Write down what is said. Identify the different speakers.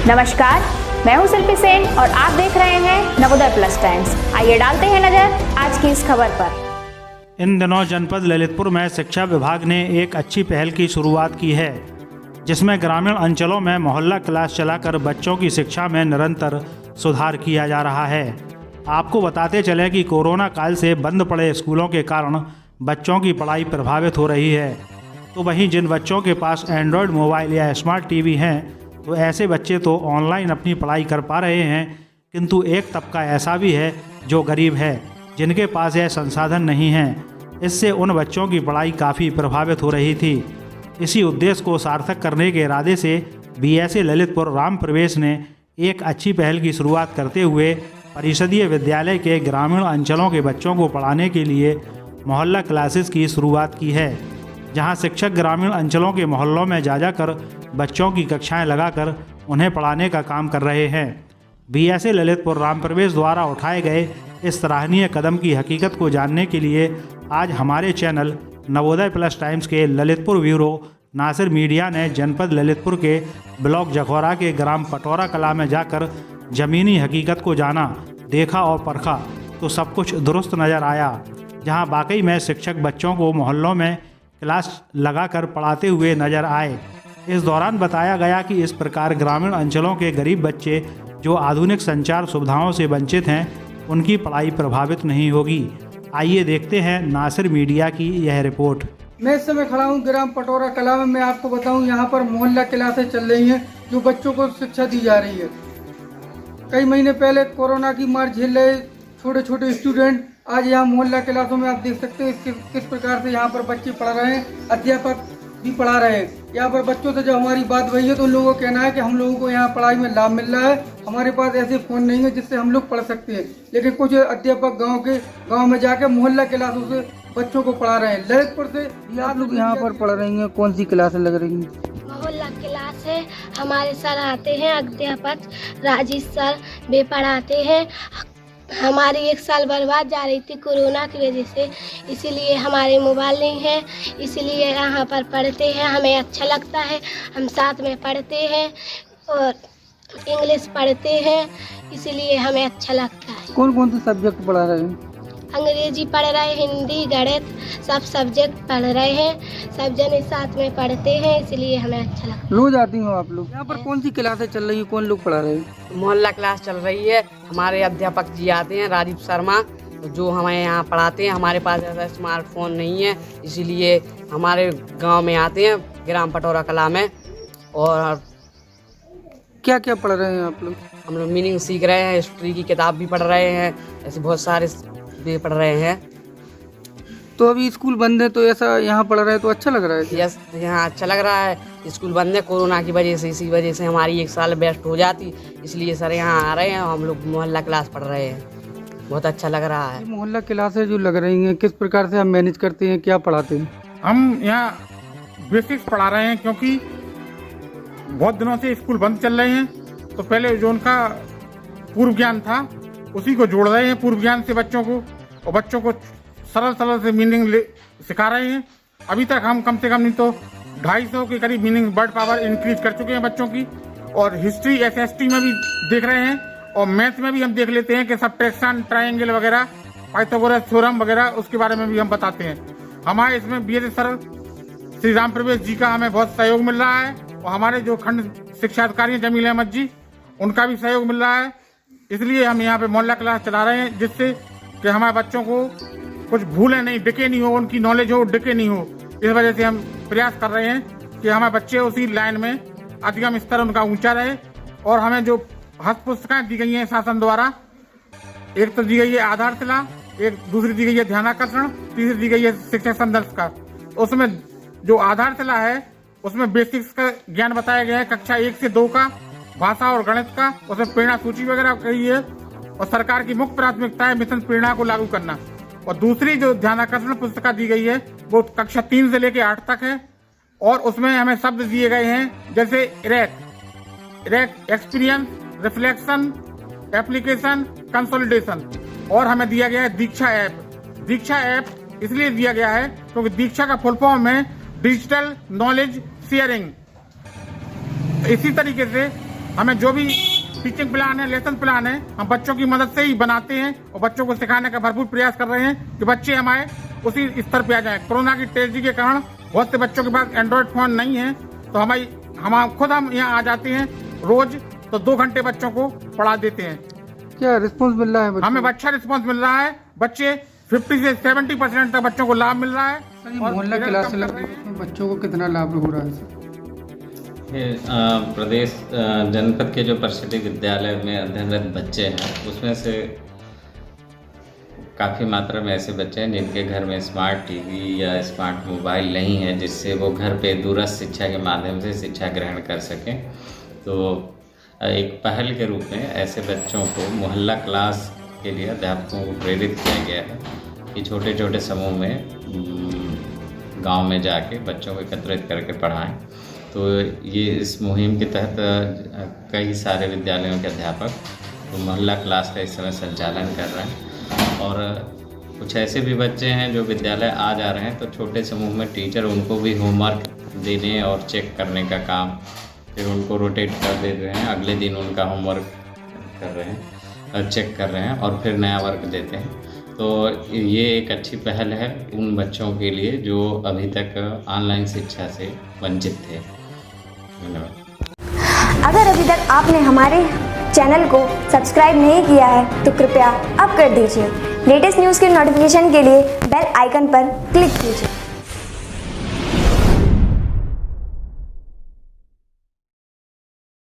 Speaker 1: नमस्कार, मैं हूं शिल्पी सेन और आप देख रहे हैं नवोदय प्लस टाइम्स। आइए डालते हैं नजर आज की इस खबर पर।
Speaker 2: इन दिनों जनपद ललितपुर में शिक्षा विभाग ने एक अच्छी पहल की शुरुआत की है, जिसमें ग्रामीण अंचलों में मोहल्ला क्लास चलाकर बच्चों की शिक्षा में निरंतर सुधार किया जा रहा है। आपको बताते चलें कि कोरोना काल से बंद पड़े स्कूलों के कारण बच्चों की पढ़ाई प्रभावित हो रही है। तो वहीं जिन बच्चों के पास एंड्रॉयड मोबाइल या स्मार्ट टीवी हैं, तो ऐसे बच्चे तो ऑनलाइन अपनी पढ़ाई कर पा रहे हैं, किंतु एक तबका ऐसा भी है जो गरीब है, जिनके पास यह संसाधन नहीं हैं। इससे उन बच्चों की पढ़ाई काफ़ी प्रभावित हो रही थी। इसी उद्देश्य को सार्थक करने के इरादे से बीएसए ललितपुर राम प्रवेश ने एक अच्छी पहल की शुरुआत करते हुए परिषदीय विद्यालय के ग्रामीण अंचलों के बच्चों को पढ़ाने के लिए मोहल्ला क्लासेस की शुरुआत की है, जहां शिक्षक ग्रामीण अंचलों के मोहल्लों में जा जाकर बच्चों की कक्षाएं लगाकर उन्हें पढ़ाने का काम कर रहे हैं। बीएसए ललितपुर राम प्रवेश द्वारा उठाए गए इस सराहनीय कदम की हकीकत को जानने के लिए आज हमारे चैनल नवोदय प्लस टाइम्स के ललितपुर ब्यूरो नासिर मीडिया ने जनपद ललितपुर के ब्लॉक जखौरा के ग्राम पटौरा कला में जाकर ज़मीनी हकीकत को जाना, देखा और परखा तो सब कुछ दुरुस्त नज़र आया। जहां वाकई में शिक्षक बच्चों को मोहल्लों में क्लास लगाकर पढ़ाते हुए नजर आए। इस दौरान बताया गया कि इस प्रकार ग्रामीण अंचलों के गरीब बच्चे जो आधुनिक संचार सुविधाओं से वंचित हैं, उनकी पढ़ाई प्रभावित नहीं होगी। आइए देखते हैं नासिर मीडिया की यह रिपोर्ट।
Speaker 3: मैं इस समय खड़ा हूँ ग्राम पटौरा कला में। मैं आपको बताऊँ, यहाँ पर मोहल्ला क्लासें चल रही हैं जो बच्चों को शिक्षा दी जा रही है। कई महीने पहले कोरोना की मार झेल रहे छोटे छोटे स्टूडेंट आज यहाँ मोहल्ला क्लासों में आप देख सकते हैं किस प्रकार से यहाँ पर बच्चे पढ़ रहे हैं, अध्यापक भी पढ़ा रहे हैं। यहाँ पर बच्चों से जब हमारी बात हुई है तो उन लोगों को कहना है कि हम लोगों को यहाँ पढ़ाई में लाभ मिल रहा है, हमारे पास ऐसे फोन नहीं है जिससे हम लोग पढ़ सकते हैं। लेकिन कुछ अध्यापक गाँव में जाकर मोहल्ला क्लासों से बच्चों को पढ़ा रहे हैं। ललितपुर से आप लोग यहाँ पर पढ़ रही हैं, कौन सी क्लासें लग रही हैं?
Speaker 4: मोहल्ला क्लास है। हमारे सर आते हैं, अध्यापक राजेश सर वे पढ़ाते हैं। हमारी एक साल बर्बाद जा रही थी कोरोना की वजह से, इसीलिए हमारे मोबाइल नहीं है, इसीलिए यहाँ पर पढ़ते हैं। हमें अच्छा लगता है, हम साथ में पढ़ते हैं और इंग्लिश पढ़ते हैं, इसीलिए हमें अच्छा लगता है।
Speaker 3: कौन कौन से सब्जेक्ट पढ़ा रहे हैं?
Speaker 4: अंग्रेजी पढ़ रहे हैं, हिंदी, गणित सब सब्जेक्ट पढ़ रहे हैं। सब जने साथ में पढ़ते हैं, इसलिए हमें अच्छा लगता है।
Speaker 3: रोज आती हो आप लोग? यहाँ पर कौन सी क्लासें चल रही है, कौन लोग पढ़ा रहे हैं?
Speaker 5: मोहल्ला क्लास चल रही है। हमारे अध्यापक जी आते हैं, राजीव शर्मा, जो हमें यहाँ पढ़ाते हैं। हमारे पास ऐसा स्मार्टफोन नहीं है, इसीलिए हमारे गांव में आते हैं ग्राम पटौरा कला में। और
Speaker 3: क्या क्या पढ़ रहे हैं आप लोग?
Speaker 5: हम लोग मीनिंग सीख रहे हैं, हिस्ट्री की किताब भी पढ़ रहे हैं, ऐसे बहुत सारे भी पढ़ रहे हैं।
Speaker 3: तो अभी स्कूल बंद है तो ऐसा यहाँ पढ़ रहे हैं तो अच्छा लग रहा है?
Speaker 5: यस, यहाँ अच्छा लग रहा है। स्कूल बंद है कोरोना की वजह से, इसी वजह से हमारी एक साल वेस्ट हो जाती, इसलिए सर यहाँ आ रहे हैं और हम लोग मोहल्ला क्लास पढ़ रहे हैं। बहुत अच्छा लग रहा है।
Speaker 3: मोहल्ला क्लासें जो लग रही हैं, किस प्रकार से हम मैनेज करते हैं, क्या पढ़ाते हैं?
Speaker 6: हम यहाँ बेसिक्स पढ़ा रहे हैं, क्योंकि बहुत दिनों से स्कूल बंद चल रहे हैं। तो पहले जो उनका पूर्व ज्ञान था उसी को जोड़ रहे हैं पूर्व ज्ञान से बच्चों को, और बच्चों को सरल सरल से मीनिंग सिखा रहे हैं। अभी तक हम कम से कम नहीं तो 250 के करीब मीनिंग वर्ड पावर इंक्रीज कर चुके हैं बच्चों की। और हिस्ट्री एसएसटी में भी देख रहे हैं, और मैथ में भी हम देख लेते हैं कि सब्ट्रैक्शन, ट्रायंगल वगैरह, पाइथागोरस थ्योरम वगैरह, उसके बारे में भी हम बताते हैं। हमारे इसमें बीएसए सर श्री राम प्रवेश जी का हमें बहुत सहयोग मिल रहा है, और हमारे जो खंड शिक्षा अधिकारी हैं जमील अहमद जी, उनका भी सहयोग मिल रहा है। इसलिए हम यहाँ पे मोहल्ला क्लास चला रहे हैं, जिससे कि हमारे बच्चों को कुछ भूले नहीं, डिके नहीं हो, उनकी नॉलेज हो, डिके नहीं हो। इस वजह से हम प्रयास कर रहे हैं कि हमारे बच्चे उसी लाइन में अधिगम स्तर उनका ऊंचा रहे। और हमें जो हस्त पुस्तकें दी गई हैं शासन द्वारा, एक तो दी गई है आधारशिला, एक दूसरी दी गई है ध्यानाकर्षण, तीसरी दी गई है शिक्षक संदर्भ का। उसमें जो आधारशिला है उसमें बेसिक्स का ज्ञान बताया गया है, कक्षा 1 से 2 का, भाषा और गणित का, उसमें प्रेरणा सूची वगैरह कही है। और सरकार की मुख्य प्राथमिकता है मिशन प्रेरणा को लागू करना। और दूसरी जो ध्यानाकर्षण पुस्तिका दी गई है वो कक्षा 3 से लेकर 8 तक है, और उसमें हमें शब्द दिए गए हैं जैसे erect, experience, reflection, application, consolidation. और हमें दिया गया है दीक्षा ऐप। दीक्षा ऐप इसलिए दिया गया है क्योंकि दीक्षा का फुल फॉर्म है डिजिटल नॉलेज शेयरिंग। इसी तरीके से हमें जो भी टीचिंग प्लान है, लेसन प्लान है, हम बच्चों की मदद से ही बनाते हैं और बच्चों को सिखाने का भरपूर प्रयास कर रहे हैं कि बच्चे हमारे उसी स्तर पे आ जाए। कोरोना की तेजी के कारण बहुत से बच्चों के पास एंड्रॉयड फोन नहीं है, तो हम यहाँ आ जाते हैं रोज, तो 2 घंटे बच्चों को पढ़ा देते हैं।
Speaker 3: क्या रिस्पॉन्स मिल रहा है बच्चों
Speaker 6: हमें अच्छा रिस्पॉन्स मिल रहा है। बच्चे 50 से 70% तक बच्चों को लाभ मिल रहा है।
Speaker 3: को? मोहल्ला क्लास लग रही है, उसमें बच्चों को कितना लाभ हो रहा है सर?
Speaker 7: प्रदेश जनपद के जो परिषदीय विद्यालय में अध्ययनरत बच्चे हैं, उसमें से काफ़ी मात्रा में ऐसे बच्चे हैं जिनके घर में स्मार्ट टीवी या स्मार्ट मोबाइल नहीं है, जिससे वो घर पे दूरस्थ शिक्षा के माध्यम से शिक्षा ग्रहण कर सकें। तो एक पहल के रूप में ऐसे बच्चों को मोहल्ला क्लास के लिए अध्यापकों को प्रेरित किया गया है कि छोटे छोटे समूह में गांव में जाके बच्चों को एकत्रित करके पढ़ाएं। तो ये इस मुहिम के तहत कई सारे विद्यालयों के अध्यापक तो मोहल्ला क्लास का इस समय संचालन कर रहे हैं। और कुछ ऐसे भी बच्चे हैं जो विद्यालय आ जा रहे हैं, तो छोटे समूह में टीचर उनको भी होमवर्क देने और चेक करने का काम, फिर उनको रोटेट कर दे रहे हैं, अगले दिन उनका होमवर्क कर रहे हैं, चेक कर रहे हैं और फिर नया वर्क देते हैं। तो ये एक अच्छी पहल है उन बच्चों के लिए जो अभी तक ऑनलाइन शिक्षा से वंचित थे। धन्यवाद।
Speaker 8: अगर अभी तक आपने हमारे चैनल को सब्सक्राइब नहीं किया है तो कृपया अब कर दीजिए। लेटेस्ट न्यूज़ के नोटिफिकेशन के लिए बेल आइकन पर क्लिक कीजिए।